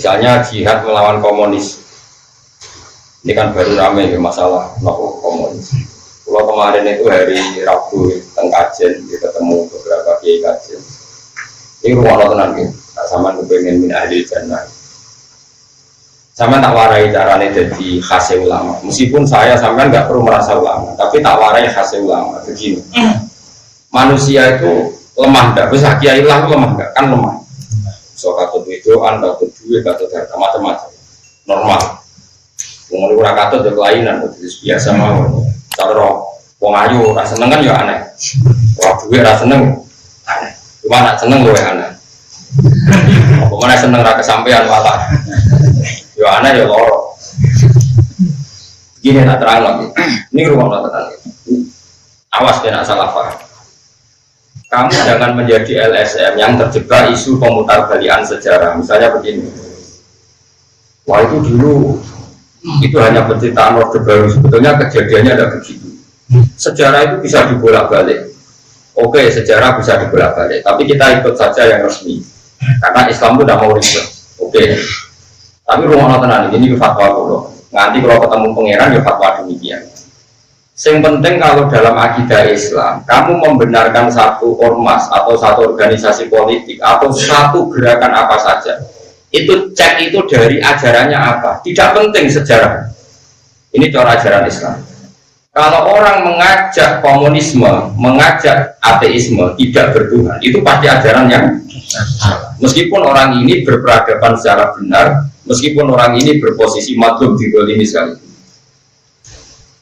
Misalnya jihad melawan komunis. Ini kan baru ramai ya, masalah komunis. Kalau kemarin itu hari Rabu teng Kajen, kita ketemu beberapa kiai Kajen. Ini rumah tenang ya, tak sama kepengen min ahli jannah. Sama tak warai caranya jadi khasnya ulama. Meskipun saya sampai nggak perlu merasa ulama, tapi tak warai khasnya ulama. Begini, manusia itu lemah nggak? Bisa kiai lah lemah nggak? Kan lemah. So katut videoan, katut duit, katut harta macam-macam. Normal. Mengenai kurang katut ada kelainan, biasa mau. Cara wong ayu rasa seneng kan ya aneh. Wah duit rasa seneng aneh. Cuma nak seneng loh aneh. Apa mana seneng rasa kesampean malah. Ya aneh ya loro. Gini tak terang lagi. Ini rumah nonton. Awas kena salah paham. Kamu jangan menjadi LSM yang terjebak isu pemutarbalikan sejarah. Misalnya begini. Wah itu dulu itu hanya penciptaan Orde Baru. Sebetulnya kejadiannya ada begitu. Sejarah itu bisa dibolak-balik. Oke, sejarah bisa dibolak-balik. Tapi kita ikut saja yang resmi. Karena Islam itu tidak mau ribet. Oke. Tapi rumah tenang ini fatwa dulu. Nanti kalau ketemu pangeran ya fatwa demikian. Yang penting kalau dalam akidah Islam, kamu membenarkan satu ormas atau satu organisasi politik atau satu gerakan apa saja, itu cek itu dari ajarannya apa. Tidak penting sejarah. Ini cara ajaran Islam. Kalau orang mengajak komunisme, mengajak ateisme, tidak bertuhan, itu pasti ajaran yang salah. Meskipun orang ini berperadaban secara benar, meskipun orang ini berposisi madlum digolimi sekali.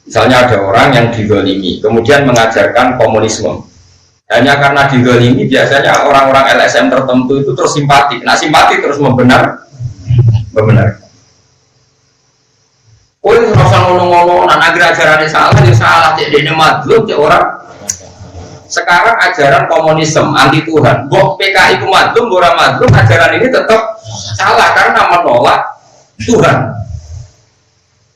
Misalnya ada orang yang digolimi, kemudian mengajarkan komunisme. Hanya karena digolimi, biasanya orang-orang LSM tertentu itu terus simpati. Nah simpati terus membenarkan. Oh itu rasa ngomong-ngomong, agar ajarannya salah, dia salah, dia madlum, dia orang. Sekarang ajaran komunisme anti Tuhan, bok PKI itu madlum, orang madlum, ajaran ini tetap salah karena menolak Tuhan.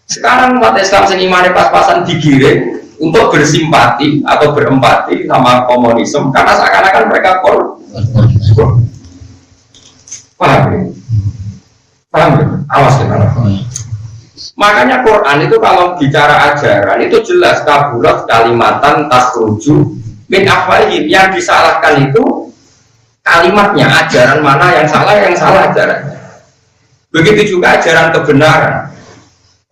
Sekarang umat Islam senimane pas-pasan digiring untuk bersimpati atau berempati sama komunisme karena seakan-akan mereka paham? Awas ya. Makanya Quran itu kalau bicara ajaran itu jelas kabulat kalimatan takhruju min afwahihim. Yang disalahkan itu kalimatnya, ajaran mana yang salah ajarannya. Begitu juga ajaran kebenaran.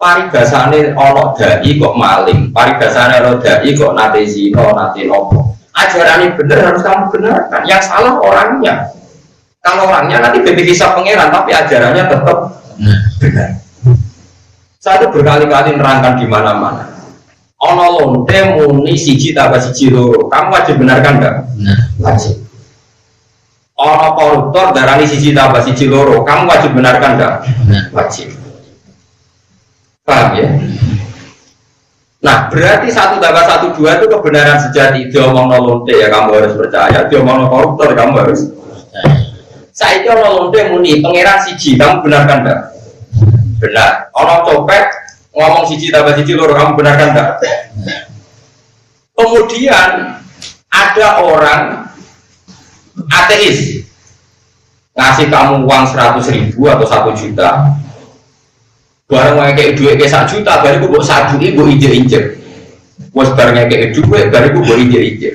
Paribasane ono dai kok maling, paribasane ono dai kok nate zina, nate nopo. Ajarannya benar harus kamu benarkan. Yang salah orangnya. Kalau orangnya nanti bisa pangeran tapi ajarannya tetap benar. Saya itu berkali-kali nerangkan di mana-mana. Ono lonte muni siji tambah siji loro. Kamu wajib benarkan enggak? Wajib. Ono koruptor darani siji tambah siji loro. Kamu wajib benarkan enggak? Wajib. Paham ya? Nah berarti 1 tambah 1 2 itu kebenaran sejati. Dia omong lonte ya kamu harus percaya. Dia omong koruptor kamu harus percaya. Saya itu ono lonte muni pangeran siji. Kamu benarkan enggak? Benar. Orang copet ngomong siji tambah siji loro, kamu benarkan enggak? Kemudian ada orang ateis ngasih kamu uang 100.000 atau 1 juta. Barang kayak duit kayak 1 juta, baru gue satu ibu injek-injek. Bos barangnya kayak duit, baru gue injek-injek.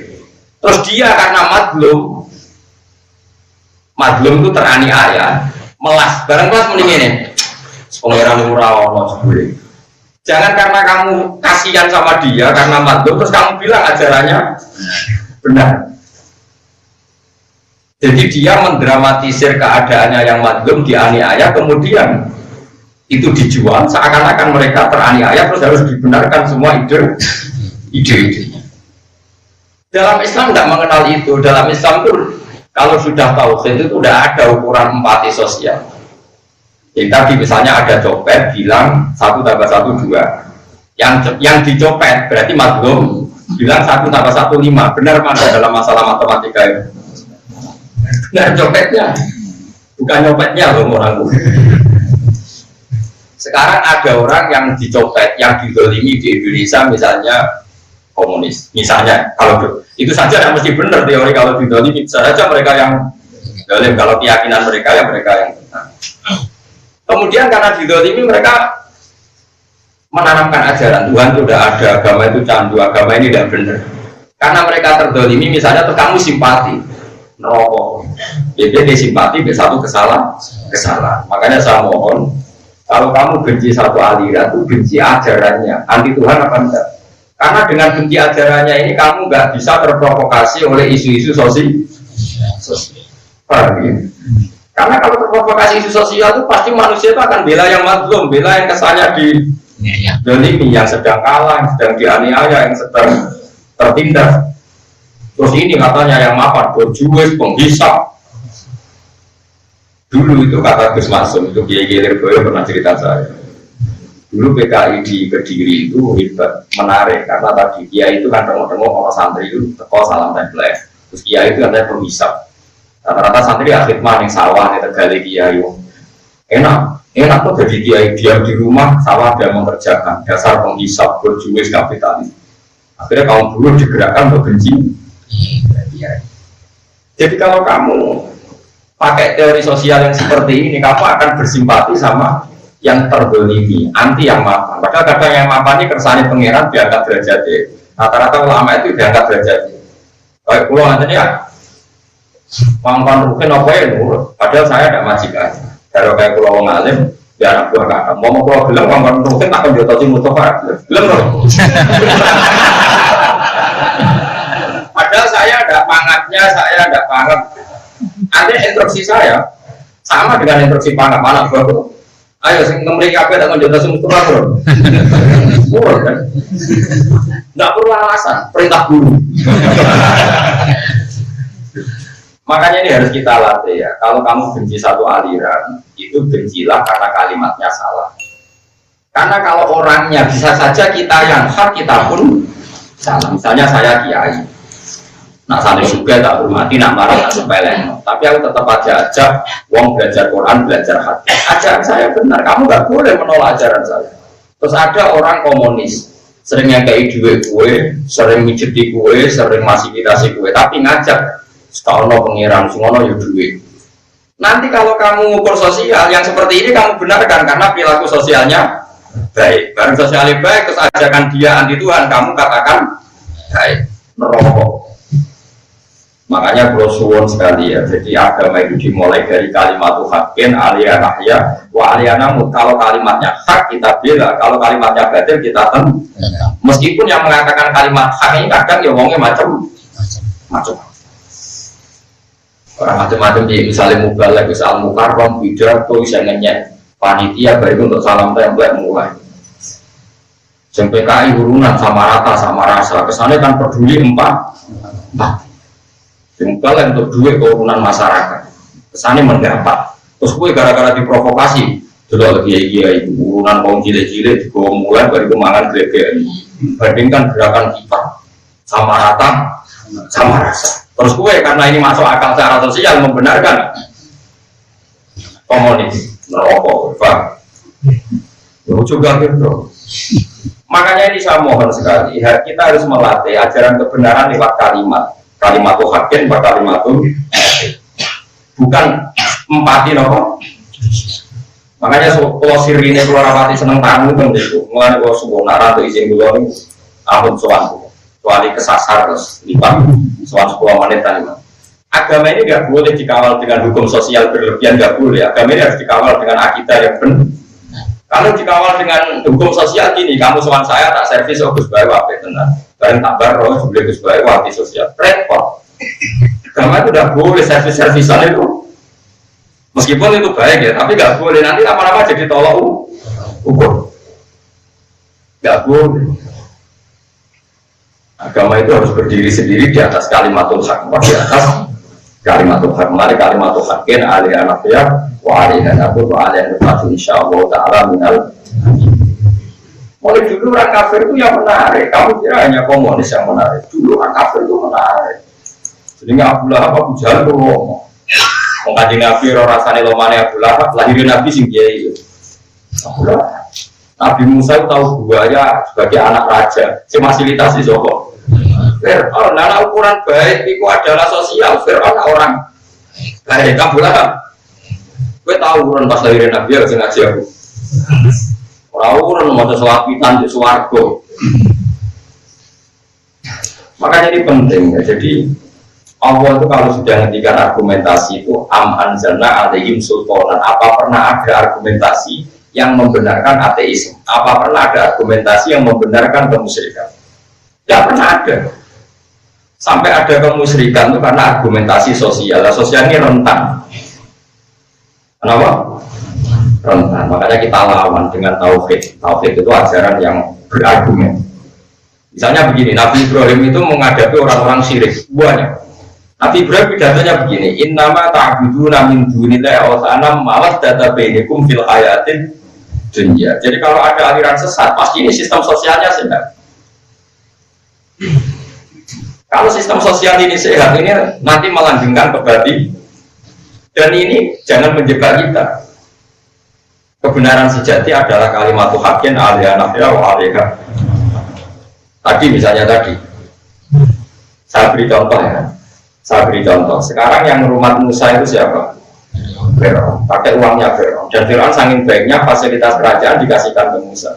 Terus dia karena madlum itu teraniaya, melas. Barang kelas mending ini. Pengeran murah ono sebule. Jangan karena kamu kasihan sama dia karena madlum terus kamu bilang ajarannya benar. Jadi dia mendramatisir keadaannya yang madlum dianiaya kemudian itu dijual seakan-akan mereka teraniaya terus harus dibenarkan semua ide-idenya. Dalam Islam tidak mengenal itu. Dalam Islam itu kalau sudah tauhid itu sudah ada ukuran empati sosial. Jadi tadi misalnya ada copet bilang 1 tambah 1 2. Yang dicopet berarti madlum bilang 1 tambah 1 5. Benar mana dalam masalah matematika itu? Benar copetnya, bukan nyopetnya loh orang. Sekarang ada orang yang dicopet, yang didolimi di Indonesia misalnya komunis. Misalnya kalau itu saja yang mesti benar teori kalau didolimi bisa saja mereka yang dolim, kalau keyakinan mereka yang benar. Kemudian karena didolimi mereka menanamkan ajaran Tuhan itu udah ada, agama itu candu, agama ini tidak benar. Karena mereka terdolimi, misalnya kamu simpati neraka, jadi simpati be satu kesalahan. Makanya saya mohon, kalau kamu benci satu aliran itu benci ajarannya, anti Tuhan apa enggak? Karena dengan benci ajarannya ini kamu nggak bisa terprovokasi oleh isu-isu sosial. Paham ya? Karena kalau terprovokasi isu sosial itu pasti manusia itu akan bela yang mazlum, bela yang kesannya di dolimi, yang sedang kalah, yang sedang dianiaya, yang sedang tertindas. Terus ini katanya yang mapan, berjuis, penghisap. Dulu itu kata Gus Maksum, itu Kiai Lirboyo pernah cerita saya. Dulu PKI di Kediri itu hebat, menarik, karena tadi Kiai itu kan tengok-tengok orang santri itu teko salam template. Terus Kiai itu katanya penghisap. Rata-rata santri akhir maning sawah di Tegali Kiai. Enak kok jadi Kiai, diam di rumah, sawah dia mengerjakan, dasar penghisap, berjuis, kapitalis. Akhirnya kaum buruh digerakkan untuk benci. Jadi kalau kamu pakai teori sosial yang seperti ini, kamu akan bersimpati sama yang terdolimi, anti yang mapan. Padahal kadang yang mapan ini kersane pangeran diangkat derajatnya. Rata-rata ulama itu diangkat derajatnya. Kayak pulau nanti ya, pangkat rukin apa ya nurut. Padahal saya ada majikan. Kalau kayak pulau ngalim, ya anak buah kakak. Mau pulau bilang pangkat rukin tak akan diotosi mutofa. Belum loh. Padahal saya ada pangatnya, saya ada pangat. Ada instruksi saya sama dengan instruksi pangat mana baru. Ayo, sing nemri kabeh tak konjol tasum mutofa bro. Murah kan? Nggak perlu alasan, perintah guru. Makanya ini harus kita latih ya. Kalau kamu benci satu aliran, itu bencilah karena kalimatnya salah. Karena kalau orangnya bisa saja kita yang hak, kita pun salah. Misalnya saya kiai. Nak santri juga tak hormati, nak marah tak sepeleng. Tapi aku tetap aja ajak wong belajar Quran, belajar hadis. Ajaran saya benar, kamu nggak boleh menolak ajaran saya. Terus ada orang komunis, sering ngekei duit kue, sering mijeti kue, sering masifikasi kue, tapi ngajak setaono pengiran, semono yuk duit. Nanti kalau kamu ngukur sosial yang seperti ini kamu benarkan karena perilaku sosialnya baik. Barang sosialnya baik, terus ajakan dia anti Tuhan, kamu katakan baik, nerokok. Makanya bro suwon sekali ya. Jadi agama itu dimulai dari kalimat hakin aliyanahya wa aliyanamut. Kalau kalimatnya hak kita bela, kalau kalimatnya batil kita tem. Meskipun yang mengatakan kalimat hak ini kadang ya wongnya macam-macam. Orang macam-macam di misalnya mubalek, misal mukarrom, pidato, bisa ngenyek panitia baik untuk salam template mulai. PKI urunan sama rata sama rasa. Kesannya kan peduli empat. Jengkal untuk duit kerukunan masyarakat, kesannya mendapat. Terus gue gara-gara diprovokasi, sudah lagi urunan kaum jile-jile di bawah mulai dari kemangan greget. Bandingkan gerakan kita sama rata, sama rasa. Terus gue karena ini masuk akal secara sosial membenarkan komunis, merokok, pak. Juga gitu. Makanya ini saya mohon sekali, kita harus melatih ajaran kebenaran lewat kalimat. Kalimat hakin, kalimat bukan empati nopo. Makanya kalau sirine keluar rapati seneng tamu kan itu. Mulai kalau subuh nara atau izin dulu ini, ampun soalku, soalnya kesasar terus lipat soal 10 menit tadi. Agama ini nggak boleh dikawal dengan hukum sosial berlebihan, nggak boleh. Agama ini harus dikawal dengan akidah yang benar. Kalau dikawal dengan hukum sosial gini, kamu soal saya tak servis, Gus Bayu apa tenang. Barang tak baru juga Gus Bayu waktu sosial repot. Agama itu tidak boleh servis-servisan itu. Meskipun itu baik ya, tapi nggak boleh nanti lama-lama jadi tolak ukur. Nggak boleh. Agama itu harus berdiri sendiri di atas kalimatul haq, di atas kalimatul haq. Mari kalimatul hakin aliyanafiyah wa aliyanafiyah wa aliyanafiyah insyaallah ta'ala minal. Mulai dulu orang kafir itu yang menarik. Kamu kira hanya komunis yang menarik. Dulu orang kafir itu menarik. Jadi nggak Abu Lahab, Abu Jahal itu ngomong. Mengkaji Nabi rasanya lomane Abu Lahab, lahirin Nabi sing kiai. Abu Lahab. Nabi Musa itu tahu buaya sebagai anak raja. Si fasilitasi Joko. Fir'aun, nah ukuran baik itu adalah sosial. Fir'aun orang baik. Abu Lahab. Gue tahu urun pas lahirin Nabi ya ngaji aku. Orang urun mau sesuatu di swarga. Makanya ini penting ya. Jadi Allah itu kalau sudah ngendikan argumentasi itu anzalna alaihim sultanan. Apa pernah ada argumentasi yang membenarkan ateisme? Apa pernah ada argumentasi yang membenarkan kemusyrikan? Tidak pernah ada. Sampai ada kemusyrikan itu karena argumentasi sosial. Sosial ini rentan. Kenapa? Rentan. Makanya kita lawan dengan tauhid. Tauhid itu ajaran yang berargumen. Misalnya begini, Nabi Ibrahim itu menghadapi orang-orang syirik. Banyak. Nabi Ibrahim pidatonya begini, innama ta'buduna min dunillahi awsana mawaddata bainakum fil hayatin dunya. Jadi kalau ada aliran sesat, pasti ini sistem sosialnya sehat. Kalau sistem sosial ini sehat, ini nanti melanggengkan kebati. Dan ini jangan menjebak kita. Kebenaran sejati adalah kalimat haqqin alaiha nafya wa alaiha. Tadi misalnya saya beri contoh ya. Sekarang yang rumah Musa itu siapa? Firaun. Pakai uangnya Firaun. Dan Firaun saking baiknya fasilitas kerajaan dikasihkan ke Musa.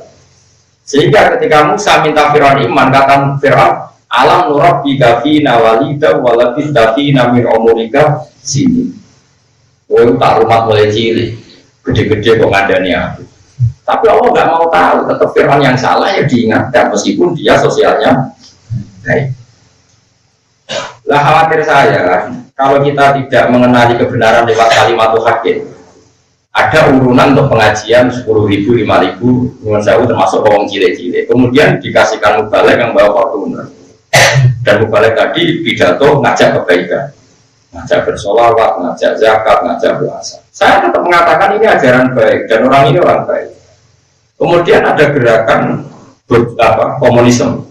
Sehingga ketika Musa minta Firaun iman, kata Firaun, alam nurabbika fina walida walabista fina min umurika sini. Oh, tak rumah mulai cilik, gede-gede kok ngandani aku. Tapi Allah nggak mau tahu, tetap Firaun yang salah ya diingatkan meskipun dia sosialnya baik. Lah khawatir saya kalau kita tidak mengenali kebenaran lewat kalimat haqqin. Ada urunan untuk pengajian 10.000, 5.000, nyuwun sewu termasuk orang cilik-cilik. Kemudian dikasihkan mubalek yang bawa Fortuner. Dan mubalek tadi pidato ngajak kebaikan, ngajak bersolawat, ngajak zakat, ngajak puasa. Saya tetap mengatakan ini ajaran baik dan orang ini orang baik. Kemudian ada gerakan komunisme.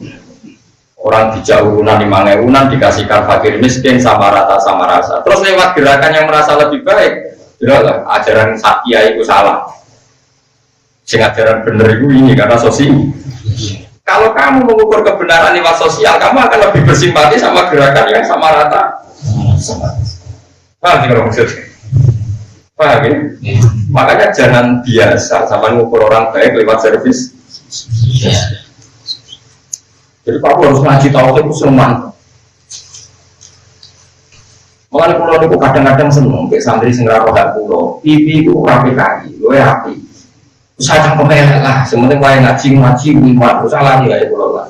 Orang dijauh urunan 5.000 dikasihkan fakir miskin sama rata sama rasa. Terus lewat gerakan yang merasa lebih baik, jelas ajaran Satya itu salah. Sing ajaran bener itu ini karena sosial. Kalau kamu mengukur kebenaran lewat sosial, kamu akan lebih bersimpati sama gerakan yang sama rata. Paham tidak maksudnya? Paham ya? Makanya jangan biasa sama mengukur orang baik lewat servis. Jadi Pak harus ngaji tauhid itu senang. Makanya pulau itu kadang-kadang seneng, kayak santri sing ra roh pulau. Pipi itu rapi kaki, gue rapi. Usaha cangkemnya lah, sementing wae ngaji lima, usah lagi kayak pulau lah.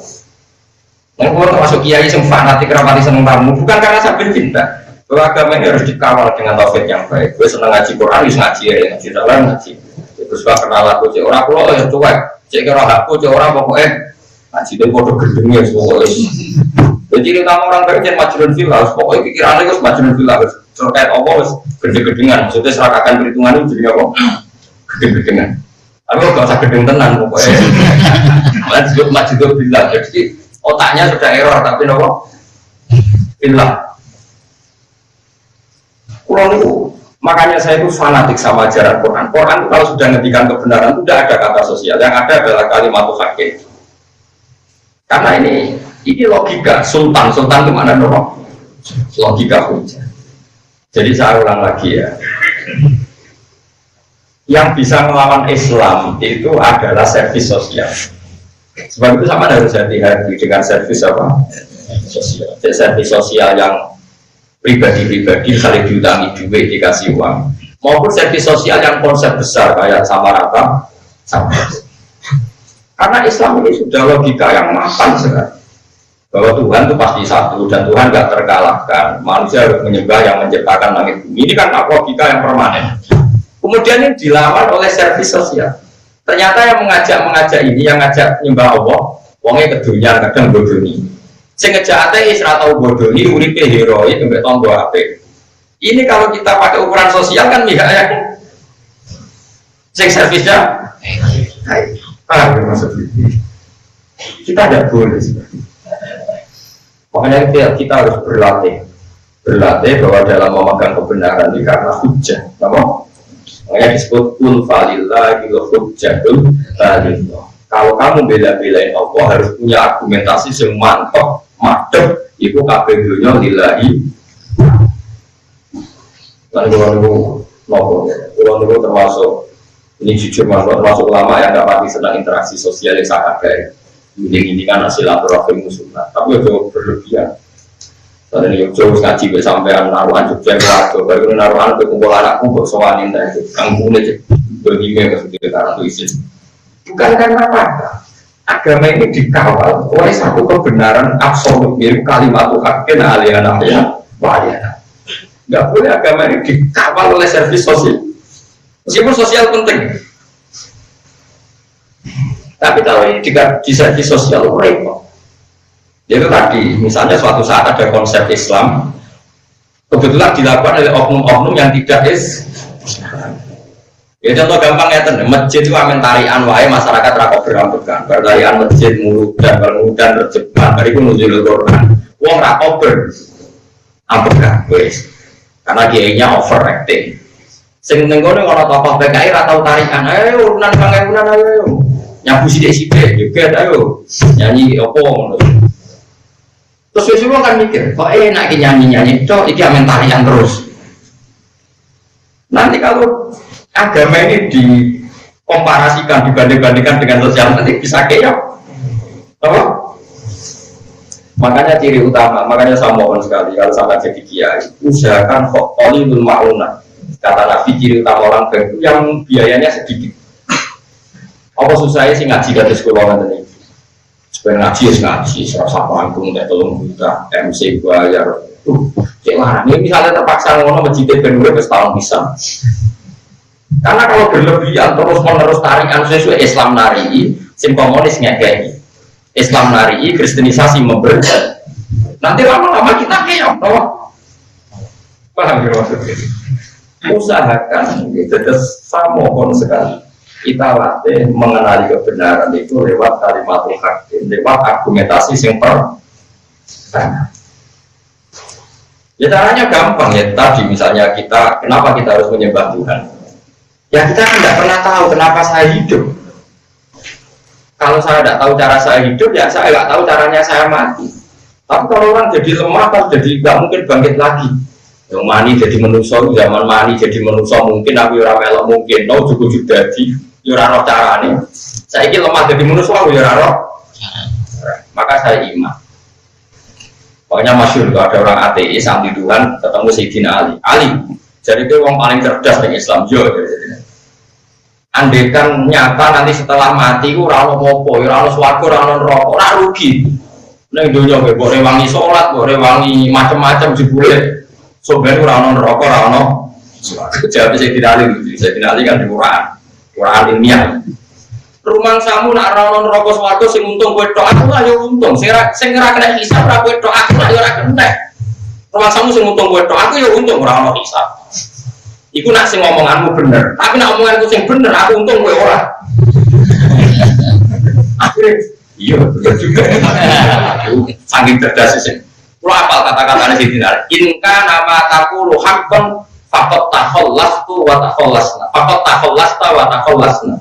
Yang pulau termasuk kiai yang fanatik rapati seneng tamu, bukan karena saya cinta. Bahwa agama ini harus dikawal dengan tauhid yang baik. Gue seneng ngaji Quran, harus ngaji ya, ngaji dalam ngaji. Terus gue kenal aku cek orang pulau ya cuek, cek kira aku cek orang pokoknya. Ngaji itu bodoh gedengnya semua. Jadi utama orang baik jangan majnun fil harus pokoknya pikirannya harus majnun fil harus terkait apa harus gede-gedengan. Maksudnya serakakan perhitungan itu jadi apa? Gede-gedengan. Tapi kalau nggak usah gedeng tenan pokoknya. Malah disebut majnun fil. Jadi otaknya sudah error tapi nopo filah. Kurang itu. Makanya saya itu fanatik sama ajaran Quran. Quran kalau sudah ngendikan kebenaran itu tidak ada kata sosial. Yang ada adalah kalimat haqqin. Karena ini logika sultan kemana dong? Logika hujah. Jadi saya ulang lagi ya. Yang bisa melawan Islam itu adalah servis sosial. Sebab itu sama harus hati-hati dengan servis apa? Sosial. Jadi servis sosial yang pribadi-pribadi saling diutangi duit dikasih uang, maupun servis sosial yang konsep besar kayak sama rata sama. Karena Islam ini sudah logika yang mapan sekali bahwa Tuhan itu pasti satu dan Tuhan tidak terkalahkan. Manusia harus menyembah yang menciptakan langit bumi. Ini kan logika yang permanen. Kemudian ini dilawan oleh servis sosial. Ternyata yang mengajak ini, yang ngajak menyembah Allah, wongnya kedunya kadang bodoni. Sing ngejak ateis ra tau bodoni, uripe heroik mbek tanggo apik. Ini kalau kita pakai ukuran sosial kan ya. Sing servisnya paham maksudnya? Kita tidak boleh seperti itu. Makanya kita harus berlatih bahwa dalam memegang kebenaran ini karena hujjah. Makanya disebut kul falillahi wa hujjatul baligh. Kalau kamu bela-belain Allah harus punya argumentasi yang mantap, madep, itu kabeh dunya lillahi. Lalu nopo. Pulau dulu termasuk ini jujur termasuk ulama yang nggak pasti senang interaksi sosial yang sangat baik. Ini kan silaturahmi musuhnya, tapi itu berlebihan. Tadi nih jauh ngaji sampean naruhan Jogja keluarga, baru naruhan ke kumpul anakku bersoanin tadi, kampung aja begini maksudnya karena itu isin. Bukan karena apa? Agama ini dikawal oleh satu kebenaran absolut, mirip kalimat Tuhan aliyana ya, waliana. Nggak boleh agama ini dikawal oleh servis sosial, meskipun sosial penting. Tapi kalau ini di servis sosial repot. Itu tadi, misalnya suatu saat ada konsep Islam, kebetulan dilakukan oleh oknum-oknum yang tidak ya contoh gampang ya, masjid itu amin tarian wae masyarakat rakok berambutkan bertarian masjid muludan bermudan berjeban bariku nuzul Quran wong rakok berambutkan wes karena dia overacting sing nenggone ana tokoh PKI ra tau tarian ayo urunan pangeran ayo nyabu sithik-sithik joget ayo nyanyi opo ngono terus wis kan mikir kok enak iki nyanyi-nyanyi tok iki amin tarian terus nanti kalau agama ini dikomparasikan, dibanding-bandingkan dengan sosial nanti bisa keok apa? Makanya ciri utama, makanya saya mohon sekali kalau sampai jadi kiai usahakan qalilul ma'unah kata Nabi ciri utama orang baik yang biayanya sedikit apa susahnya sih ngaji dari sekolah nanti supaya ngaji serasa panggung kayak tolong juta MC bayar cek lah ini misalnya terpaksa ngono masjidnya bener setahun bisa karena kalau berlebihan terus menerus tarikan sesuai Islam nari sim komunis ngekei Islam nari kristenisasi memberi nanti lama-lama kita keok paham ya maksudnya usahakan gitu terus saya mohon sekali kita latih mengenali kebenaran itu lewat kalimat hakim lewat argumentasi yang pertama ya caranya gampang ya tadi misalnya kita kenapa kita harus menyembah Tuhan ya kita tidak pernah tahu kenapa saya hidup kalau saya tidak tahu cara saya hidup ya saya tidak tahu caranya saya mati tapi kalau orang jadi lemah atau jadi tidak mungkin bangkit lagi yang mani jadi manusia zaman mani jadi manusia mungkin tapi orang melok mungkin no cukup jadi yuraro caranya saya ini lemah jadi manusia yuraro maka saya iman pokoknya masyhur kalau ada orang ateis anti Tuhan ketemu Sayyidina Ali jadi itu orang paling cerdas dengan Islam andekan nyata nanti setelah mati ku ora ono apa ora ono swarga ora ono neraka ora rugi ning donya kowe mbok rewangi salat mbok rewangi macam-macam jebule soben ora ono neraka ora ono swarga jawab Sayyidina Ali kan di Quran ilmiah rumang samu nak ora ono neraka swarga sing untung kowe tok aku lah yo untung sing ora kena hisab ora kowe tok aku lah yo ora kena rumang samu sing untung kowe tok aku yo untung ora ono hisab iku nak sing ngomonganmu bener tapi nak omonganku sing bener aku untung kowe ora akhirnya iya bener juga saking cerdas sih lu apal kata-katanya Sayyidina inka nama taqulu haqqan faqad takhallastu wa takhallasna faqad takhallasta wa takhallasna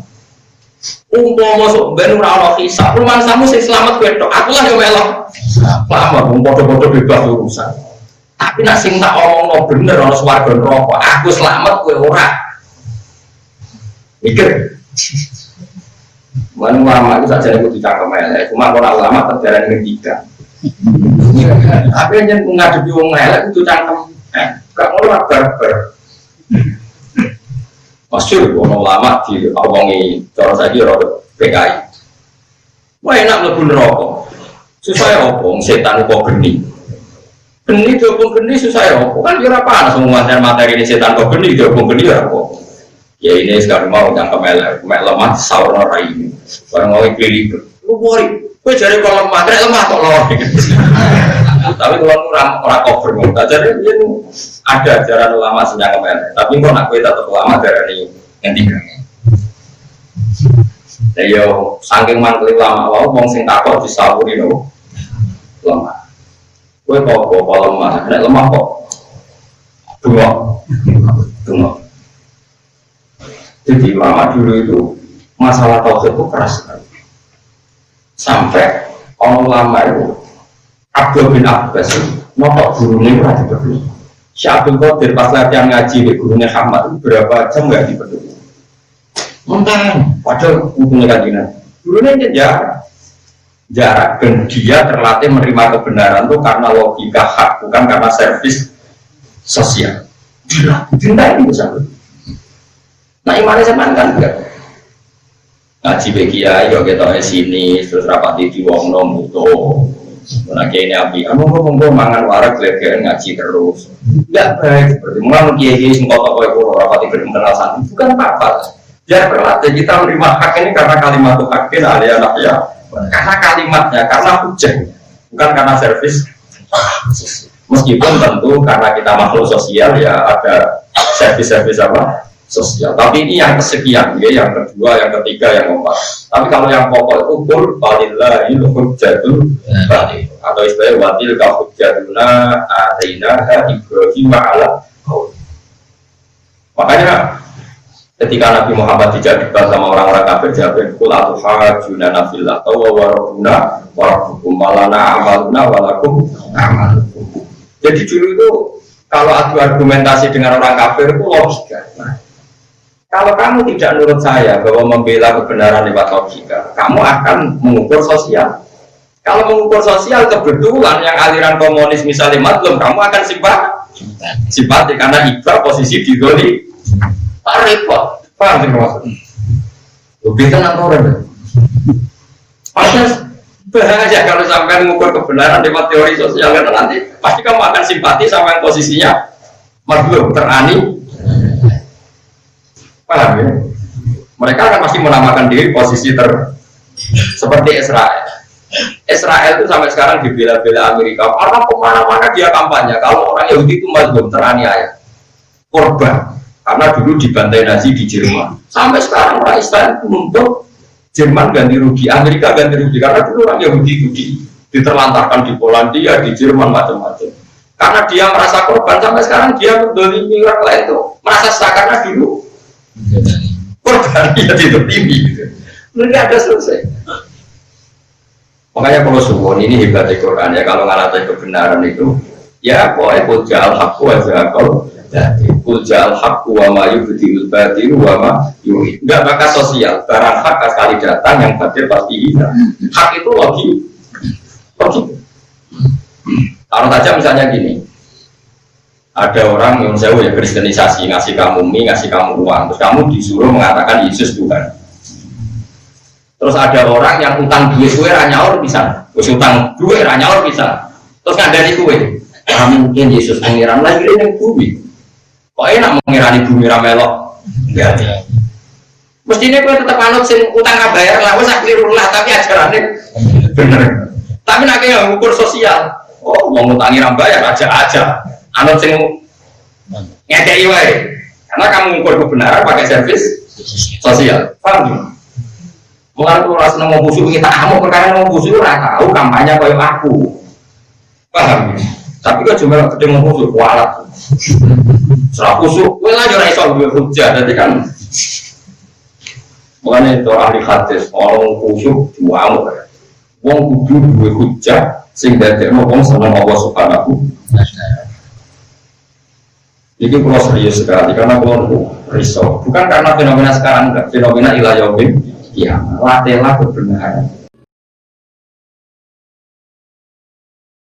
umpama sok ben ora ono hisab rumangsamu sing selamat kowe tok aku lah yo melok selamat padha-padha bebas urusan tapi nak sing tak omongno bener ana swarga neraka aku selamat kowe ora mikir ulama itu saja itu dicakap elek cuma para ulama terjalan ketiga tapi yang menghadapi wong elek itu cangkem gak ngono barbar masyhur ono ulama diomongi cara saiki ora PKI wah enak mlebu neraka susah ya opo setan kok geni geni diobong geni susah ya opo kan ora panas semua materi ini setan kok geni diobong geni ya opo ya ini sekarang mau jangka melek lemah saurna rai barang mau pilih lu worry gue cari kalau lemah kok loh tapi kalau orang cover nggak jadi ada ajaran ulama senjata melek tapi kok nak gue tetap ulama dari yang tiga yo saking mangkli ulama wow wong sing takut disawuri no lemah gue kok lemah nek lemah kok tunggu jadi ulama dulu itu masalah tauhid itu keras sekali sampai orang ulama itu Abdul bin Abbas notok gurunya berarti berbeda Syabdul Qadir pas latihan ngaji di gurunya Hamad berapa jam nggak dipeduli. Mentang, padahal hubungnya kajian. Gurunya jarak dan dia terlatih menerima kebenaran itu karena logika hak, bukan karena servis sosial. Cinta ini bisa. Nah imannya sama kan enggak. Ngaji bagi ya, kita sini terus rapat di wong nom itu. Nah kiai ini api, ngomong mangan warak legean ngaji terus. Enggak baik seperti mengalami kiai singkot apa itu rapat di kenal santri bukan apa-apa. Biar berlatih kita menerima hak ini karena kalimat hakin anak ya. Karena kalimatnya, karena hujan, bukan karena servis. Meskipun tentu karena kita makhluk sosial ya ada servis-servis apa sosial. Tapi ini yang kesekian, ya, yang kedua, yang ketiga, yang keempat. Tapi kalau yang pokok itu kul walillahi hujjatul baligh atau istilahnya watil ka hujjatuna ataina Ibrahim ala qaum. Makanya ketika Nabi Muhammad dijadikan sama orang-orang kafir, jawabnya kul atuhajuna nafillah wa rabbuna wa rabbukum malana amaluna walakum amalukum. Jadi dulu itu kalau adu argumentasi dengan orang kafir itu logika. Nah, kalau kamu tidak nurut saya bahwa membela kebenaran lewat logika, kamu akan mengukur sosial. Kalau mengukur sosial kebetulan yang aliran komunis misalnya maklum, kamu akan simpati karena ibadah posisi di doli. Repot, paham sih maksudnya? Lebih tenang orang. Padahal bahaya kalau sampai mengukur kebenaran lewat teori sosial karena nanti pasti kamu akan simpati sama yang posisinya maklum terani. Paham ya? Mereka akan pasti menamakan diri posisi seperti Israel. Israel itu sampai sekarang dibela-bela Amerika karena kemana-mana dia kampanye kalau orang Yahudi itu maklum teraniaya, korban. Karena dulu dibantai Nazi di Jerman. Sampai sekarang orang Israel untuk Jerman ganti rugi, Amerika ganti rugi. Karena dulu orang Yahudi diterlantarkan di Polandia, di Jerman macam-macam. Karena dia merasa korban sampai sekarang dia mendolimi orang lain itu merasa sah karena dulu korban dia ditertimi. Ini ada selesai. Makanya kalau suwon ini hebatnya Quran ya, kalau ngalahin kebenaran itu ya pokoknya kujal hakku aja kalau jadi kujal hakku wa ma yubdil batil wa ma yuhid. Enggak bakal sosial, barang hak sekali datang yang batil pasti hilang. Hak itu logik. Taruh saja misalnya gini, ada orang yang saya ya kristenisasi, ngasih kamu mie, ngasih kamu uang, terus kamu disuruh mengatakan Yesus Tuhan. Terus ada orang yang utang duit kue ranyaur bisa, terus utang duit ranyaur bisa, terus ngandani kue. Mungkin Yesus mengiram lagi yang bumi. Kok enak mengirani bumi ramelok? Enggak. Mestinya kue tetap anut sing utang bayar lah, wes akhirullah tapi ajarannya bener. Tapi nak yang ukur sosial, oh mau ngutangi rambayar aja, anut sing ngekei wae. Karena kamu ukur kebenaran pakai servis sosial, paham? Mulai tuh rasa mau busuk kita kamu perkara mau busuk ora tahu kampanye kayak aku, paham? Tapi kan cuma gede mau busuk kualat, serap busuk, gue lah jual iso gue hujah, jadi kan, makanya itu ahli hadis orang busuk jual, wong kudu gue hujah, sehingga dia ngomong sama Allah Subhanahu. Ini kalau serius sekali karena kalau risau, bukan karena fenomena sekarang, enggak fenomena ilayobin. Ya, latihlah kebenaran.